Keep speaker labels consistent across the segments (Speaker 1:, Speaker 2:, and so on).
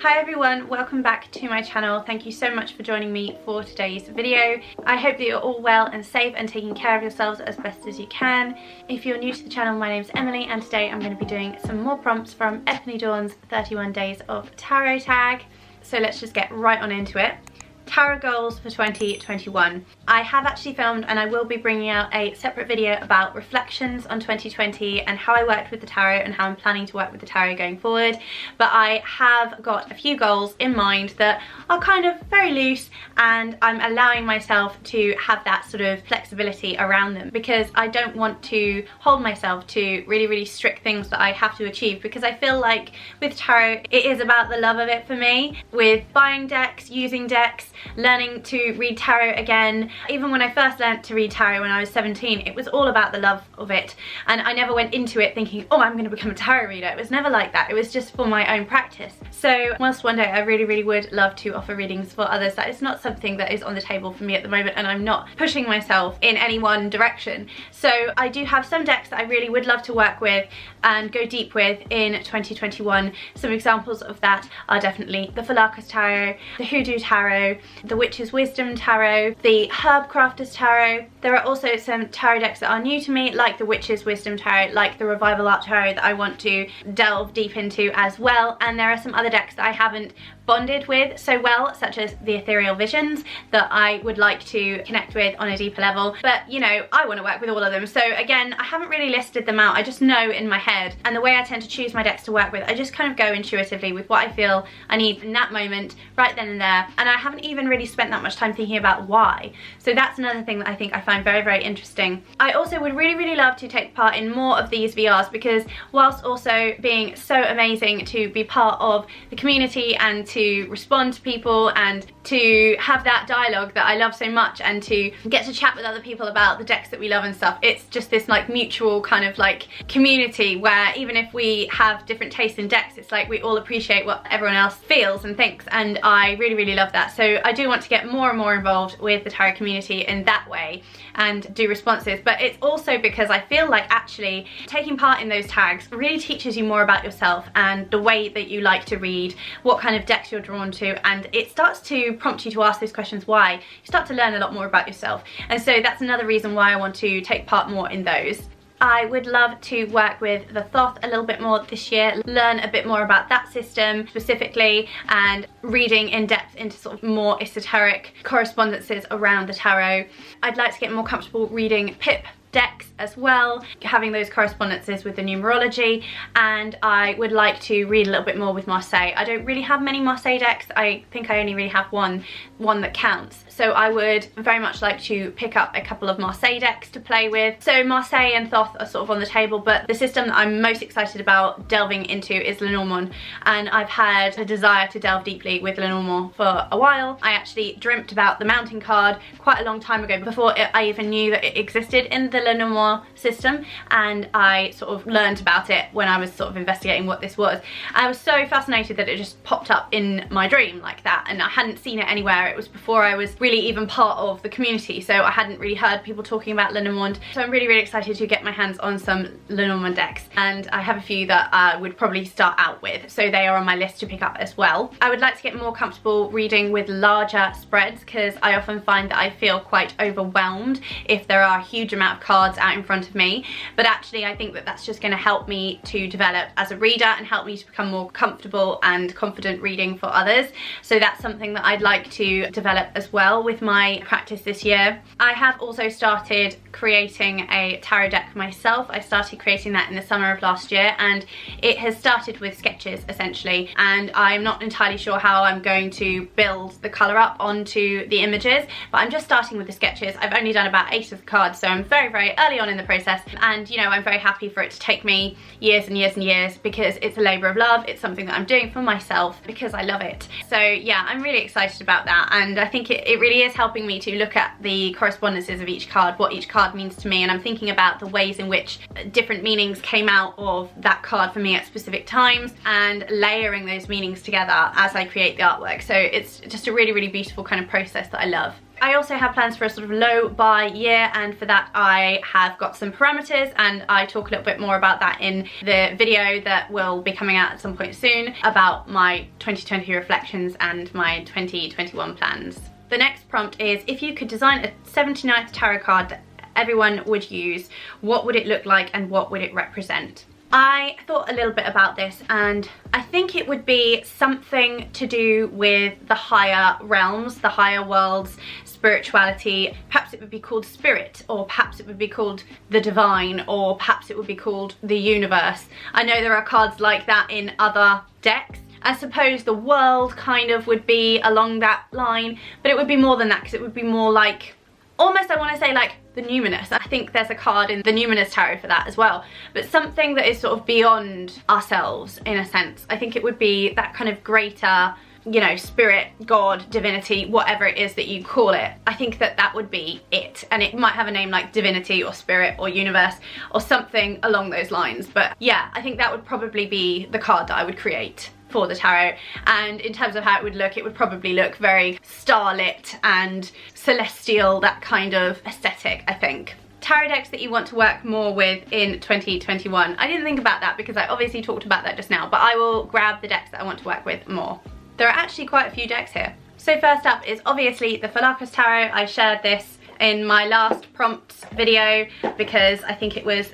Speaker 1: Hi everyone, welcome back to my channel. Thank you so much for joining me for today's video. I hope that you're all well and safe and taking care of yourselves as best as you can. If you're new to the channel, my name's Emily and today I'm going to be doing some more prompts from Ethony Dawn's 31 Days of Tarot tag. So let's just get right on into it. Tarot goals for 2021. I have actually filmed and I will be bringing out a separate video about reflections on 2020 and how I worked with the tarot and how I'm planning to work with the tarot going forward. But I have got a few goals in mind that are kind of very loose and I'm allowing myself to have that sort of flexibility around them because I don't want to hold myself to really strict things that I have to achieve, because I feel like with tarot it is about the love of it for me, with buying decks, using decks, learning to read tarot again. Even when I first learnt to read tarot when I was 17, it was all about the love of it, and I never went into it thinking, oh, I'm going to become a tarot reader. It was never like that. It was just for my own practice. So whilst one day I really would love to offer readings for others, that is not something that is on the table for me at the moment, and I'm not pushing myself in any one direction. So I do have some decks that I really would love to work with and go deep with in 2021. Some examples of that are definitely the Falakos Tarot, the Hoodoo Tarot, the Witch's Wisdom Tarot, the Herb Crafters Tarot. There are also some tarot decks that are new to me, like the Witch's Wisdom Tarot, like the Revival Art Tarot, that I want to delve deep into as well. And there are some other decks that I haven't bonded with so well, such as the Ethereal Visions, that I would like to connect with on a deeper level. But you know, I want to work with all of them. So again, I haven't really listed them out. I just know in my head, and the way I tend to choose my decks to work with, I just kind of go intuitively with what I feel I need in that moment, right then and there. And I haven't even really spent that much time thinking about why. So that's another thing that I think I find very interesting. I also would really love to take part in more of these VRs, because whilst also being so amazing to be part of the community and to respond to people and to have that dialogue that I love so much and to get to chat with other people about the decks that we love and stuff, it's just this like mutual kind of like community where even if we have different tastes in decks, it's like we all appreciate what everyone else feels and thinks, and I really love that. So I do want to get more and more involved with the tarot community in that way and do responses. But it's also because I feel like actually taking part in those tags really teaches you more about yourself and the way that you like to read, what kind of decks you're drawn to, and it starts to prompt you to ask those questions why. You start to learn a lot more about yourself, and so that's another reason why I want to take part more in those. I would love to work with the Thoth a little bit more this year, learn a bit more about that system specifically, and reading in depth into sort of more esoteric correspondences around the tarot. I'd like to get more comfortable reading Pip decks as well, having those correspondences with the numerology, and I would like to read a little bit more with Marseille. I don't really have many Marseille decks. I think I only really have one that counts. So I would very much like to pick up a couple of Marseille decks to play with. So Marseille and Thoth are sort of on the table, but the system that I'm most excited about delving into is Lenormand, and I've had a desire to delve deeply with Lenormand for a while. I actually dreamt about the mounting card quite a long time ago, before I even knew that it existed in the Lenormand system, and I sort of learned about it when I was sort of investigating what this was. I was so fascinated that it just popped up in my dream like that, and I hadn't seen it anywhere. It was before I was really even part of the community, so I hadn't really heard people talking about Lenormand. So I'm really excited to get my hands on some Lenormand decks, and I have a few that I would probably start out with, so they are on my list to pick up as well. I would like to get more comfortable reading with larger spreads, because I often find that I feel quite overwhelmed if there are a huge amount of cards out in front of me, but actually I think that that's just going to help me to develop as a reader and help me to become more comfortable and confident reading for others. So that's something that I'd like to develop as well with my practice this year. I have also started creating a tarot deck myself. I started creating that in the summer of last year, and it has started with sketches essentially, and I'm not entirely sure how I'm going to build the colour up onto the images, but I'm just starting with the sketches. I've only done about 8 of the cards, so I'm very early on in the process, and you know, I'm very happy for it to take me years and years because it's a labour of love. It's something that I'm doing for myself because I love it. So yeah, I'm really excited about that, and I think it really is helping me to look at the correspondences of each card, what each card means to me, and I'm thinking about the ways in which different meanings came out of that card for me at specific times, and layering those meanings together as I create the artwork. So it's just a really beautiful kind of process that I love. I also have plans for a sort of low buy year, and for that I have got some parameters, and I talk a little bit more about that in the video that will be coming out at some point soon about my 2020 reflections and my 2021 plans. The next prompt is, if you could design a 79th tarot card that everyone would use, what would it look like and what would it represent? I thought a little bit about this, and I think it would be something to do with the higher realms, the higher worlds, spirituality. Perhaps it would be called spirit, or perhaps it would be called the divine, or perhaps it would be called the universe. I know there are cards like that in other decks. I suppose the world kind of would be along that line, but it would be more than that, because it would be more like, almost I want to say like the numinous. I think there's a card in the numinous tarot for that as well, but something that is sort of beyond ourselves in a sense. I think it would be that kind of greater, you know, spirit, God, divinity, whatever it is that you call it. I think that that would be it, and it might have a name like divinity or spirit or universe or something along those lines. But yeah, I think that would probably be the card that I would create for the tarot. And in terms of how it would probably look very starlit and celestial, that kind of aesthetic, I think. Tarot decks that you want to work more with in 2021. I didn't think about that because I obviously talked about that just now, but I will grab the decks that I want to work with more. There are actually quite a few decks here. So first up is obviously the Philakos Tarot. I shared this in my last prompts video because I think it was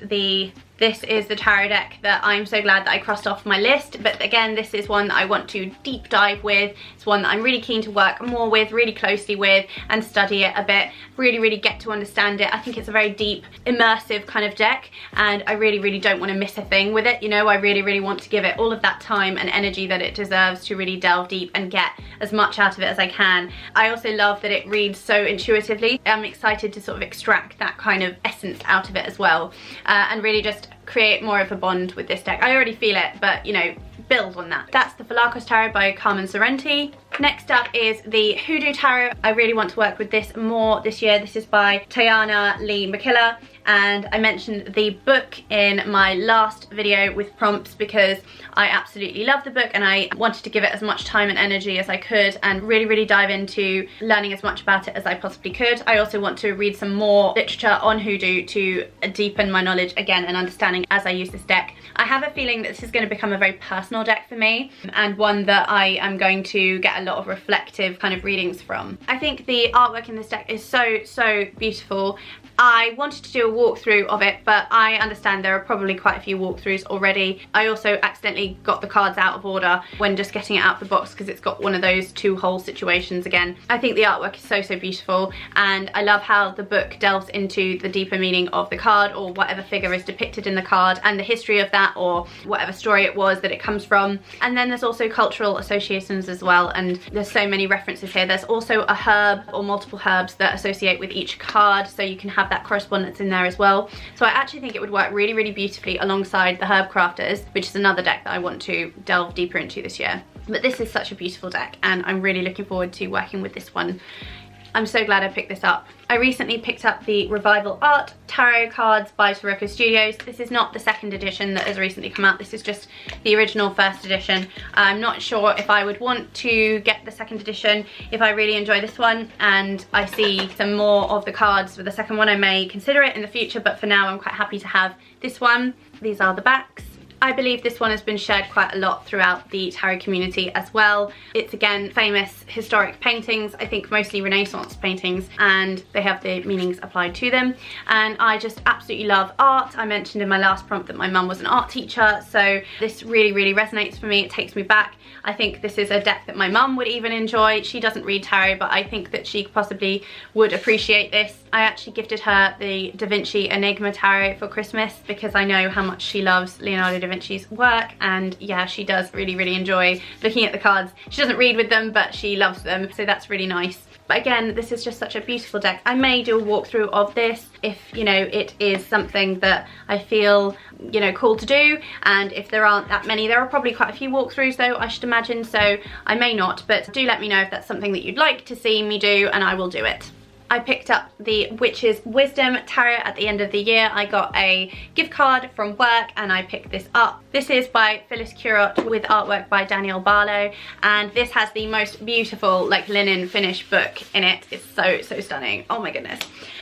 Speaker 1: this is the tarot deck that I'm so glad that I crossed off my list. But again, this is one that I want to deep dive with. It's one that I'm really keen to work more with, really closely with, and study it a bit, really get to understand it. I think it's a very deep, immersive kind of deck, and I really don't want to miss a thing with it. You know, I really want to give it all of that time and energy that it deserves to really delve deep and get as much out of it as I can. I also love that it reads so intuitively. I'm excited to sort of extract that kind of essence out of it as well, and really just create more of a bond with this deck. I already feel it, but you know, build on that. That's the Philakos Tarot by Carmen Sorrenti. Next up is the Hoodoo Tarot. I really want to work with this more this year. This is by Tiana Lee McKillar, and I mentioned the book in my last video with prompts because I absolutely love the book and I wanted to give it as much time and energy as I could and really dive into learning as much about it as I possibly could. I also want to read some more literature on hoodoo to deepen my knowledge again and understanding as I use this deck. I have a feeling that this is going to become a very personal deck for me, and one that I am going to get a lot of reflective kind of readings from. I think the artwork in this deck is so beautiful. I wanted to do a walkthrough of it, but I understand there are probably quite a few walkthroughs already. I also accidentally got the cards out of order when just getting it out of the box because it's got one of those two-hole situations again. I think the artwork is so beautiful, and I love how the book delves into the deeper meaning of the card, or whatever figure is depicted in the card, and the history of that, or whatever story it was that it comes from. And then there's also cultural associations as well, and there's so many references here. There's also a herb or multiple herbs that associate with each card, so you can have that correspondence in there as well. So I actually think it would work really beautifully alongside the Herb Crafters, which is another deck that I want to delve deeper into this year. But this is such a beautiful deck, and I'm really looking forward to working with this one. I'm so glad I picked this up. I recently picked up the Revival Art Tarot cards by Sirocco Studios. This is not the second edition that has recently come out. This is just the original first edition. I'm not sure if I would want to get the second edition. If I really enjoy this one and I see some more of the cards for the second one, I may consider it in the future, but for now I'm quite happy to have this one. These are the backs. I believe this one has been shared quite a lot throughout the tarot community as well. It's again famous historic paintings, I think mostly Renaissance paintings, and they have the meanings applied to them. And I just absolutely love art. I mentioned in my last prompt that my mum was an art teacher, so this really resonates for me. It takes me back. I think this is a deck that my mum would even enjoy. She doesn't read tarot, but I think that she possibly would appreciate this. I actually gifted her the Da Vinci Enigma Tarot for Christmas because I know how much she loves Leonardo da Vinci's work, and yeah, she does really enjoy looking at the cards. She doesn't read with them, but she loves them, so that's really nice. But again, this is just such a beautiful deck. I may do a walkthrough of this if, you know, it is something that I feel, you know, called to do. And if there aren't that many, there are probably quite a few walkthroughs though, I should imagine, so I may not. But do let me know if that's something that you'd like to see me do, and I will do it. I picked up the Witch's Wisdom Tarot at the end of the year. I got a gift card from work and I picked this up. This is by Phyllis Curott with artwork by Danielle Barlow, and this has the most beautiful like linen finish book in it. It's so stunning. Oh my goodness.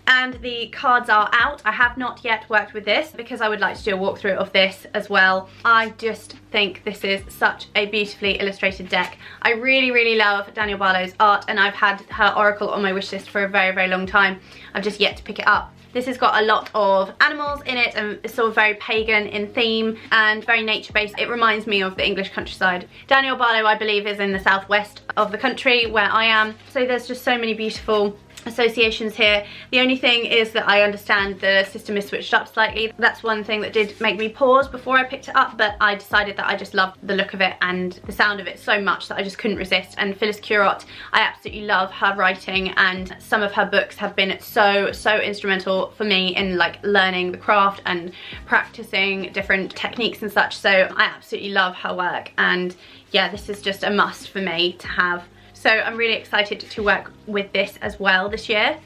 Speaker 1: And the cards are out. I have not yet worked with this because I would like to do a walkthrough of this as well. I just think this is such a beautifully illustrated deck. I really love Danielle Barlow's art, and I've had her oracle on my wish list for a very long time. I've just yet to pick it up. This has got a lot of animals in it and it's sort of very pagan in theme and very nature-based. It reminds me of the English countryside. Danielle Barlow, I believe, is in the southwest of the country where I am. So there's just so many beautiful associations here. The only thing is that I understand the system is switched up slightly. That's one thing that did make me pause before I picked it up, but I decided that I just loved the look of it and the sound of it so much that I just couldn't resist. And Phyllis Curott, I absolutely love her writing, and some of her books have been so instrumental for me in like learning the craft and practicing different techniques and such. So I absolutely love her work, and yeah, this is just a must for me to have. So I'm really excited to work with this as well this year.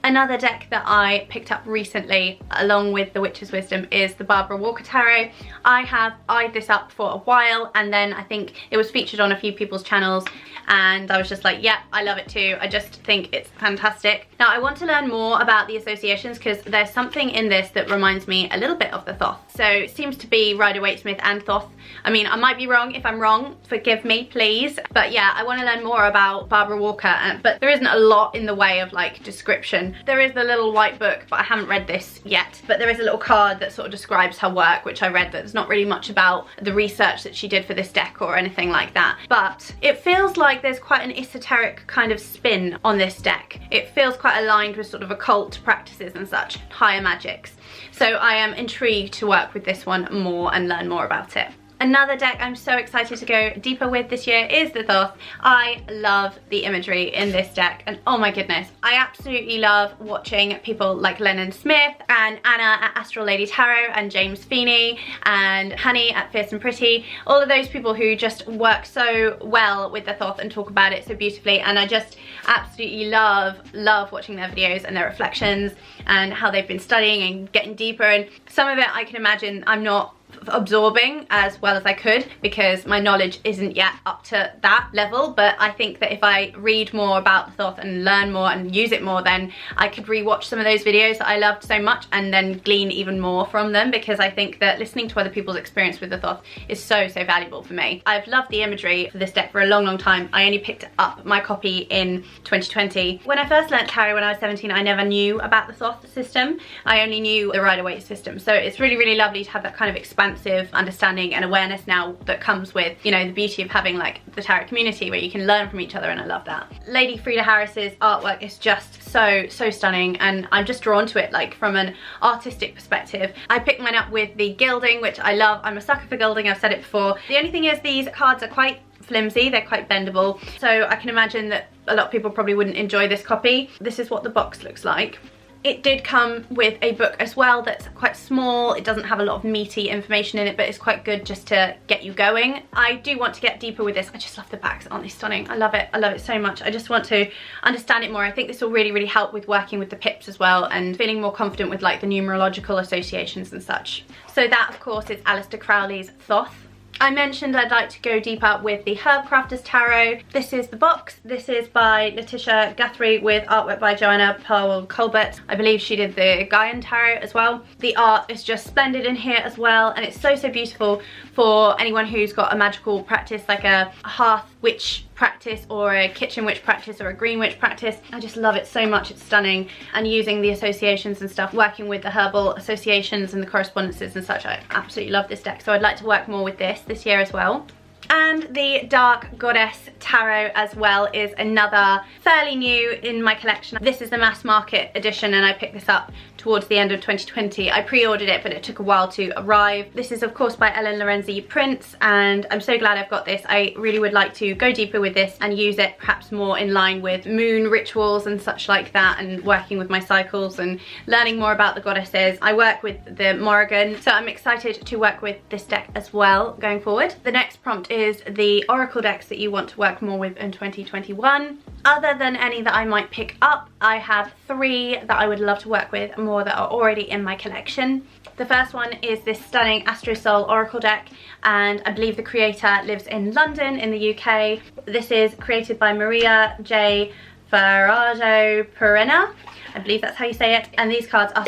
Speaker 1: Another deck that I picked up recently along with the Witch's Wisdom is the Barbara Walker Tarot. I have eyed this up for a while, and then I think it was featured on a few people's channels and I was just like, yeah, I love it too. I just think it's fantastic. Now I want to learn more about the associations because there's something in this that reminds me a little bit of the Thoth. So it seems to be Rider-Waite-Smith and Thoth. I mean, I might be wrong. If I'm wrong, forgive me please. But yeah, I want to learn more about Barbara Walker, but there isn't a lot in the way of like description. There is the little white book, but I haven't read this yet. But there is a little card that sort of describes her work, which I read, but there's not really much about the research that she did for this deck or anything like that. But it feels like there's quite an esoteric kind of spin on this deck. It feels quite aligned with sort of occult practices and such, higher magics. So I am intrigued to work with this one more and learn more about it. Another deck I'm so excited to go deeper with this year is the Thoth. I love the imagery in this deck, and oh my goodness, I absolutely love watching people like Lennon Smith and Anna at Astral Lady Tarot and James Feeney and Honey at Fierce and Pretty. All of those people who just work so well with the Thoth and talk about it so beautifully, and I just absolutely love watching their videos and their reflections and how they've been studying and getting deeper. And some of it I can imagine I'm not absorbing as well as I could because my knowledge isn't yet up to that level, but I think that if I read more about the Thoth and learn more and use it more, then I could rewatch some of those videos that I loved so much and then glean even more from them, because I think that listening to other people's experience with the Thoth is so valuable for me. I've loved the imagery for this deck for a long time. I only picked up my copy in 2020. When I first learnt tarot when I was 17, I never knew about the Thoth system. I only knew the Rider-Waite system. So it's really lovely to have that kind of expansive understanding and awareness now that comes with, you know, the beauty of having like the tarot community where you can learn from each other, and I love that. Lady Frida Harris's artwork is just so stunning, and I'm just drawn to it like from an artistic perspective. I picked mine up with the gilding, which I love. I'm a sucker for gilding, I've said it before. The only thing is these cards are quite flimsy, they're quite bendable, so I can imagine that a lot of people probably wouldn't enjoy this copy. This is what the box looks like. It did come with a book as well that's quite small. It doesn't have a lot of meaty information in it, but it's quite good just to get you going. I do want to get deeper with this. I just love the backs, aren't they stunning? I love it so much. I just want to understand it more. I think this will really help with working with the pips as well and feeling more confident with like the numerological associations and such. So that of course is Aleister Crowley's Thoth. I mentioned I'd like to go deeper with the Herb Crafters Tarot. This is the box. This is by Letitia Guthrie with artwork by Joanna Pearl Colbert. I believe she did the Gaian Tarot as well. The art is just splendid in here as well, and it's so beautiful for anyone who's got a magical practice, like a hearth witch practice or a kitchen witch practice or a green witch practice. I just love it so much. It's stunning, and using the associations and stuff, working with the herbal associations and the correspondences and such, I absolutely love this deck. So I'd like to work more with this year as well. And the Dark Goddess Tarot as well is another fairly new in my collection. This is the mass market edition, and I picked this up towards the end of 2020. I pre-ordered it, but it took a while to arrive. This is of course by Ellen Lorenzi Prince, and I'm so glad I've got this. I really would like to go deeper with this and use it perhaps more in line with moon rituals and such like that, and working with my cycles and learning more about the goddesses. I work with the Morrigan, so I'm excited to work with this deck as well going forward. The next prompt is is the Oracle decks that you want to work more with in 2021. Other than any that I might pick up, I have 3 that I would love to work with more that are already in my collection. The first one is this stunning Astro Soul Oracle deck, and I believe the creator lives in London in the UK. This is created by Maria J. Ferrado Perena. I believe that's how you say it, and these cards are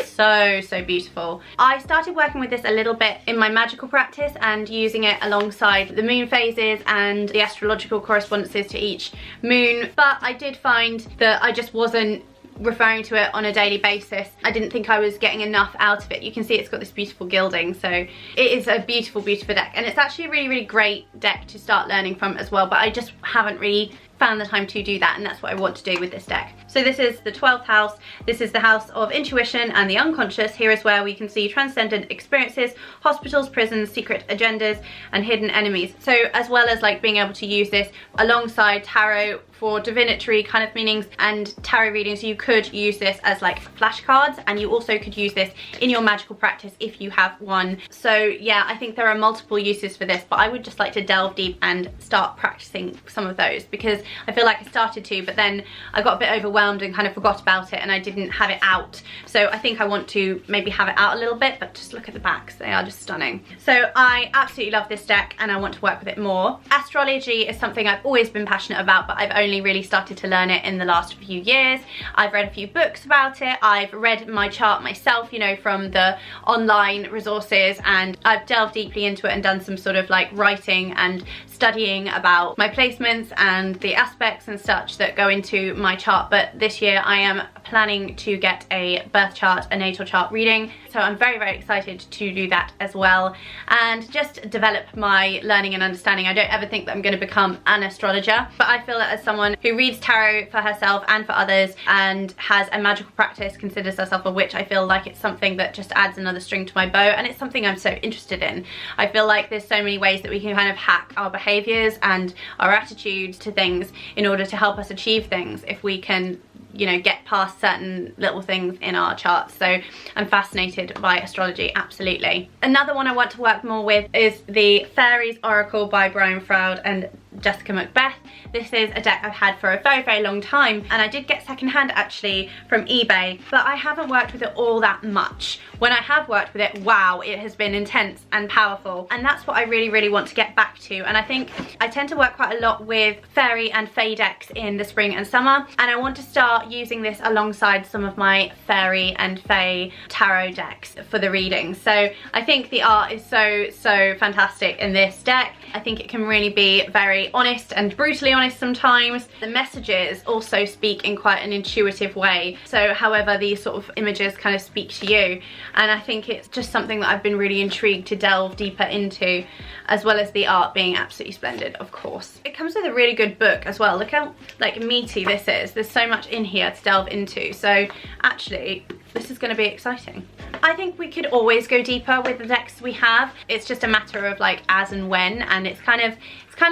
Speaker 1: so beautiful. I started working with this a little bit in my magical practice and using it alongside the moon phases and the astrological correspondences to each moon, but I did find that I just wasn't referring to it on a daily basis. I didn't think I was getting enough out of it. You can see it's got this beautiful gilding, so it is a beautiful deck, and it's actually a really great deck to start learning from as well, but I just haven't really found the time to do that, and that's what I want to do with this deck. So this is the 12th house. This is the house of intuition and the unconscious. Here is where we can see transcendent experiences, hospitals, prisons, secret agendas, and hidden enemies. So as well as like being able to use this alongside tarot for divinatory kind of meanings and tarot readings, you could use this as like flashcards, and you also could use this in your magical practice if you have one. So yeah, I think there are multiple uses for this, but I would just like to delve deep and start practicing some of those, because I feel like I started to, but then I got a bit overwhelmed and kind of forgot about it, and I didn't have it out. So I think I want to maybe have it out a little bit, but just look at the backs, they are just stunning. So I absolutely love this deck and I want to work with it more. Astrology is something I've always been passionate about, but I've only really started to learn it in the last few years. I've read a few books about it, I've read my chart myself, you know, from the online resources, and I've delved deeply into it and done some sort of like writing and studying about my placements and the aspects and such that go into my chart. But this year I am planning to get a birth chart, a natal chart reading, so I'm very excited to do that as well and just develop my learning and understanding. I don't ever think that I'm going to become an astrologer, but I feel that as someone who reads tarot for herself and for others and has a magical practice, considers herself a witch, I feel like it's something that just adds another string to my bow, and it's something I'm so interested in. I feel like there's so many ways that we can kind of hack our behaviours and our attitude to things in order to help us achieve things if we can, you know, get past certain little things in our charts. So I'm fascinated by astrology, absolutely. Another one I want to work more with is the Fairies Oracle by Brian Froud and Jessica Macbeth. This is a deck I've had for a very long time, and I did get secondhand actually from eBay, but I haven't worked with it all that much. When I have worked with it, wow, it has been intense and powerful, and that's what I really want to get back to. And I think I tend to work quite a lot with fairy and fae decks in the spring and summer, and I want to start using this alongside some of my fairy and fae tarot decks for the reading. So I think the art is so fantastic in this deck. I think it can really be very honest and brutally honest sometimes. The messages also speak in quite an intuitive way, so however these sort of images kind of speak to you, and I think it's just something that I've been really intrigued to delve deeper into, as well as the art being absolutely splendid, of course. It comes with a really good book as well. Look how like meaty this is. There's so much in here to delve into, so actually this is going to be exciting. I think we could always go deeper with the decks we have. It's just a matter of like as and when, and it's kind of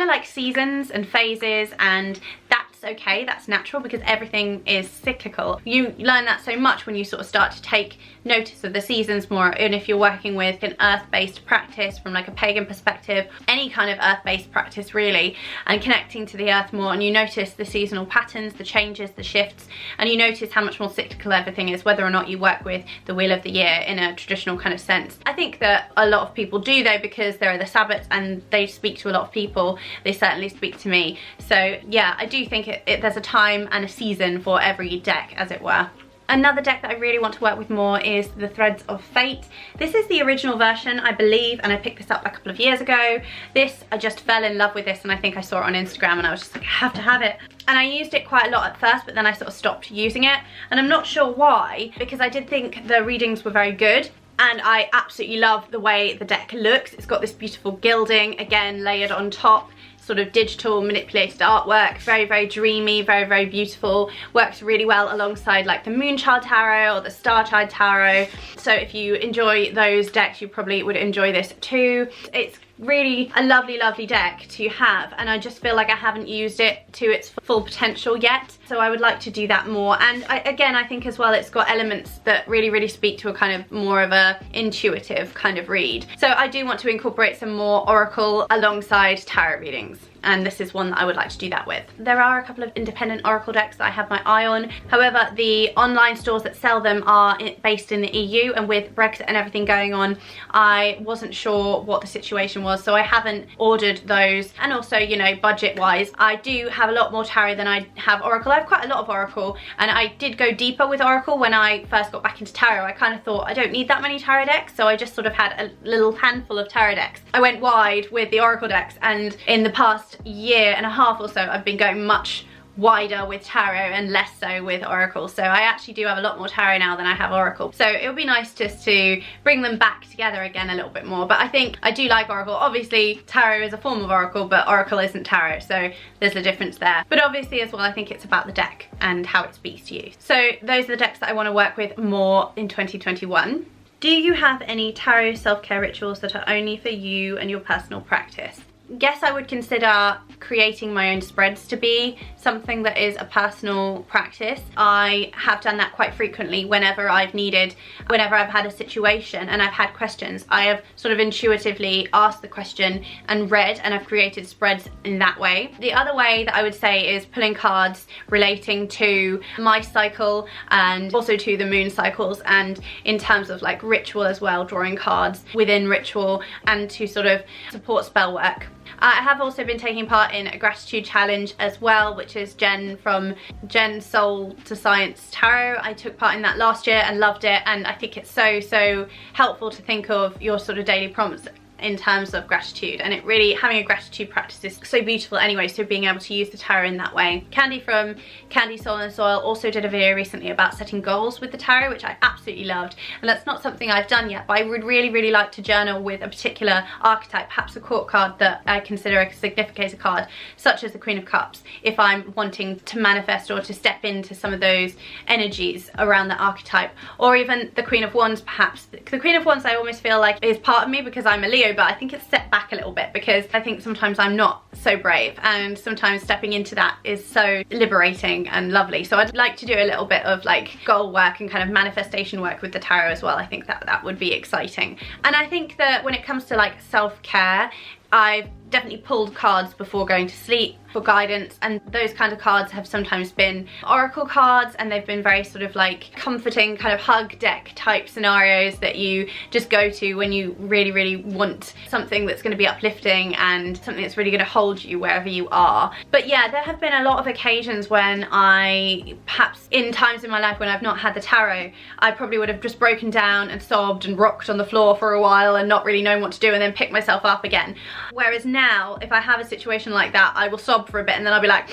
Speaker 1: like seasons and phases, and that's okay, that's natural, because everything is cyclical. You learn that so much when you sort of start to take notice of the seasons more, and if you're working with an earth-based practice from like a pagan perspective, any kind of earth-based practice really, and connecting to the earth more, and you notice the seasonal patterns, the changes, the shifts, and you notice how much more cyclical everything is, whether or not you work with the wheel of the year in a traditional kind of sense. I think that a lot of people do though, because there are the Sabbats and they speak to a lot of people. They certainly speak to me. So yeah, I do think there's a time and a season for every deck, as it were. Another deck that I really want to work with more is the Threads of Fate. This is the original version, I believe, and I picked this up a couple of years ago. I just fell in love with this, and I think I saw it on Instagram and I was just like, I have to have it. And I used it quite a lot at first, but then I sort of stopped using it, and I'm not sure why, because I did think the readings were very good. And I absolutely love the way the deck looks. It's got this beautiful gilding, again, layered on top, sort of digital manipulated artwork, very dreamy, very beautiful. Works really well alongside like the Moonchild Tarot or the Starchild Tarot. So if you enjoy those decks, you probably would enjoy this too. It's really a lovely deck to have, and I just feel like I haven't used it to its full potential yet, so I would like to do that more. And again, I think as well it's got elements that really speak to a kind of more of a intuitive kind of read. So I do want to incorporate some more oracle alongside tarot readings, and this is one that I would like to do that with. There are a couple of independent oracle decks that I have my eye on. However, the online stores that sell them are based in the EU, and with Brexit and everything going on, I wasn't sure what the situation was, so I haven't ordered those. And also, you know, budget wise, I do have a lot more tarot than I have oracle. I have quite a lot of oracle, and I did go deeper with oracle when I first got back into tarot. I kind of thought I don't need that many tarot decks, so I just sort of had a little handful of tarot decks. I went wide with the oracle decks, and in the past year and a half or so I've been going much wider with tarot and less so with oracle. So I actually do have a lot more tarot now than I have oracle, so it would be nice just to bring them back together again a little bit more. But I think I do like oracle. Obviously tarot is a form of oracle, but oracle isn't tarot, so there's a difference there. But obviously as well, I think it's about the deck and how it speaks to you. So those are the decks that I want to work with more in 2021. Do you have any tarot self-care rituals that are only for you and your personal practice? Guess I would consider creating my own spreads to be something that is a personal practice. I have done that quite frequently whenever I've had a situation and I've had questions. I have sort of intuitively asked the question and read, and I've created spreads in that way. The other way that I would say is pulling cards relating to my cycle and also to the moon cycles, and in terms of like ritual as well, drawing cards within ritual and to sort of support spell work. I have also been taking part in a gratitude challenge as well, which is Jen from Jen Soul to Science Tarot. I took part in that last year and loved it, and I think it's so helpful to think of your sort of daily prompts in terms of gratitude, and it really, having a gratitude practice is so beautiful anyway, so being able to use the tarot in that way. Candy from Candy Soul and Soil also did a video recently about setting goals with the tarot, which I absolutely loved, and that's not something I've done yet, but I would really like to journal with a particular archetype, perhaps a court card that I consider a significator card, such as the Queen of Cups, if I'm wanting to manifest or to step into some of those energies around the archetype, or even the Queen of Wands perhaps. The Queen of Wands I almost feel like is part of me because I'm a Leo, but I think it's set back a little bit because I think sometimes I'm not so brave, and sometimes stepping into that is so liberating and lovely. So I'd like to do a little bit of like goal work and kind of manifestation work with the tarot as well. I think that would be exciting. And I think that when it comes to like self-care, I've definitely pulled cards before going to sleep for guidance, and those kind of cards have sometimes been oracle cards, and they've been very sort of like comforting kind of hug deck type scenarios that you just go to when you really want something that's going to be uplifting and something that's really going to hold you wherever you are. But yeah, there have been a lot of occasions when I, perhaps in times in my life when I've not had the tarot, I probably would have just broken down and sobbed and rocked on the floor for a while and not really knowing what to do, and then pick myself up again. Whereas now, if I have a situation like that, I will sob for a bit and then I'll be like,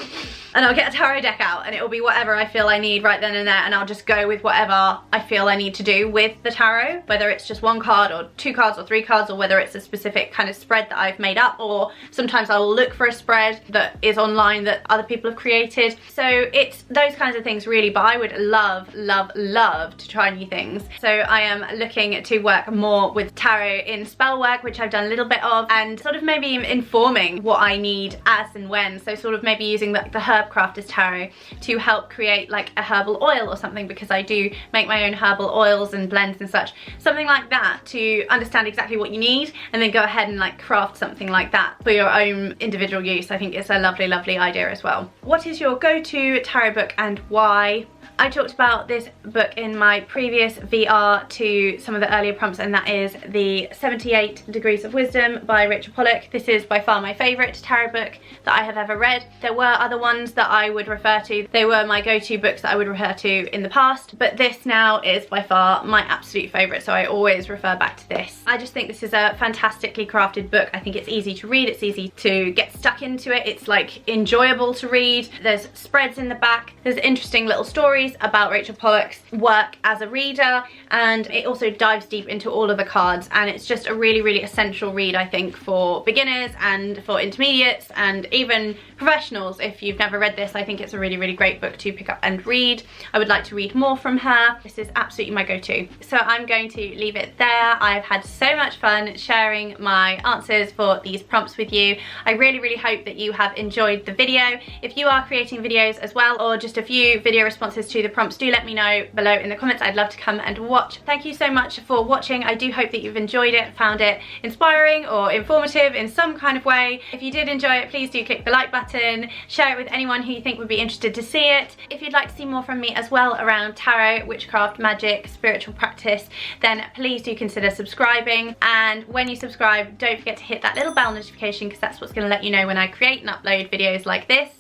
Speaker 1: and I'll get a tarot deck out, and it will be whatever I feel I need right then and there, and I'll just go with whatever I feel I need to do with the tarot, whether it's just one card or two cards or three cards, or whether it's a specific kind of spread that I've made up, or sometimes I will look for a spread that is online that other people have created. So it's those kinds of things really, but I would love to try new things. So I am looking to work more with tarot in spell work, which I've done a little bit of, and sort of maybe informing what I need as and when. So sort of maybe using the herb crafters tarot to help create like a herbal oil or something, because I do make my own herbal oils and blends and such. Something like that, to understand exactly what you need and then go ahead and like craft something like that for your own individual use. I think it's a lovely idea as well. What is your go-to tarot book and why? I talked about this book in my previous VR to some of the earlier prompts, and that is the 78 Degrees of Wisdom by Rachel Pollack. This is by far my favourite tarot book that I have ever read. There were other ones that I would refer to. They were my go-to books that I would refer to in the past, but this now is by far my absolute favourite, so I always refer back to this. I just think this is a fantastically crafted book. I think it's easy to read, it's easy to get stuck into it, it's like enjoyable to read. There's spreads in the back, there's interesting little stories about Rachel Pollack's work as a reader, and it also dives deep into all of the cards, and it's just a really essential read, I think, for beginners and for intermediates and even professionals. If you've never read this, I think it's a really, really great book to pick up and read. I would like to read more from her. This is absolutely my go-to. So I'm going to leave it there. I've had so much fun sharing my answers for these prompts with you. I really, really hope that you have enjoyed the video. If you are creating videos as well, or just a few video responses to the prompts, do let me know below in the comments. I'd love to come and watch. Thank you so much for watching. I do hope that you've enjoyed it, found it inspiring or informative in some kind of way. If you did enjoy it, please do click the like button, share it with anyone who you think would be interested to see it. If you'd like to see more from me as well around tarot, witchcraft, magic, spiritual practice, then please do consider subscribing. And when you subscribe, don't forget to hit that little bell notification, because that's what's going to let you know when I create and upload videos like this.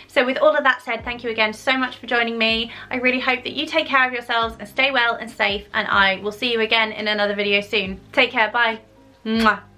Speaker 1: So with all of that said, thank you again so much for joining me. I really hope that you take care of yourselves and stay well and safe, and I will see you again in another video soon. Take care, bye. Mwah.